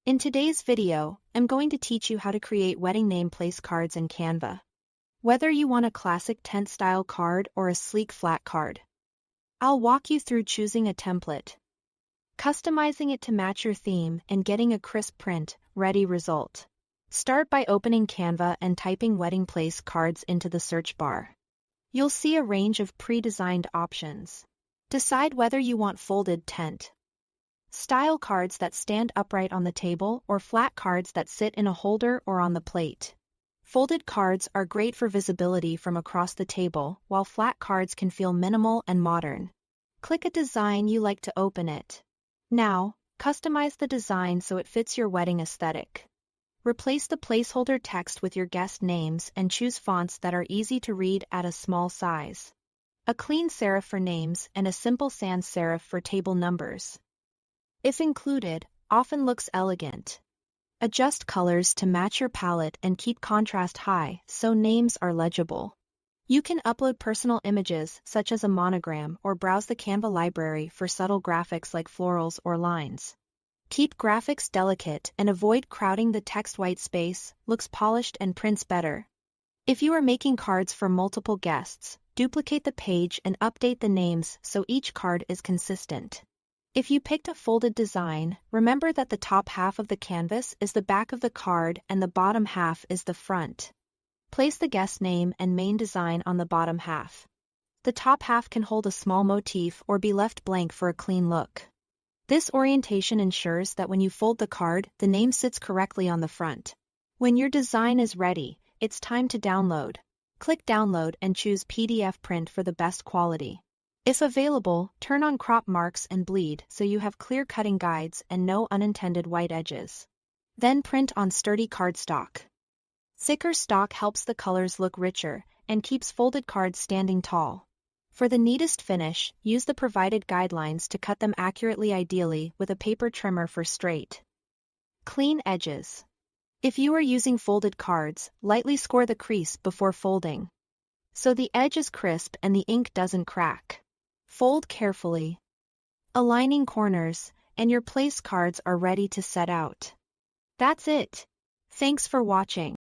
In today's video, I'm going to teach you how to create wedding name place cards in Canva. Whether you want a classic tent-style card or a sleek flat card, I'll walk you through choosing a template, customizing it to match your theme, and getting a crisp print, ready result. Start by opening Canva and typing wedding place cards into the search bar. You'll see a range of pre-designed options. Decide whether you want folded tent style cards that stand upright on the table or flat cards that sit in a holder or on the plate. Folded cards are great for visibility from across the table, while flat cards can feel minimal and modern. Click a design you like to open it. Now, customize the design so it fits your wedding aesthetic. Replace the placeholder text with your guest names and choose fonts that are easy to read at a small size. A clean serif for names and a simple sans serif for table numbers, if included, often looks elegant. Adjust colors to match your palette and keep contrast high so names are legible. You can upload personal images such as a monogram or browse the Canva library for subtle graphics like florals or lines. Keep graphics delicate and avoid crowding the text. White space looks polished and prints better. If you are making cards for multiple guests, duplicate the page and update the names so each card is consistent. If you picked a folded design, remember that the top half of the canvas is the back of the card and the bottom half is the front. Place the guest name and main design on the bottom half. The top half can hold a small motif or be left blank for a clean look. This orientation ensures that when you fold the card, the name sits correctly on the front. When your design is ready, it's time to download. Click Download and choose PDF print for the best quality. If available, turn on crop marks and bleed so you have clear cutting guides and no unintended white edges. Then print on sturdy cardstock. Thicker stock helps the colors look richer and keeps folded cards standing tall. For the neatest finish, use the provided guidelines to cut them accurately, ideally with a paper trimmer for straight, clean edges. If you are using folded cards, lightly score the crease before folding, so the edge is crisp and the ink doesn't crack. Fold carefully, aligning corners, and your place cards are ready to set out. That's it. Thanks for watching.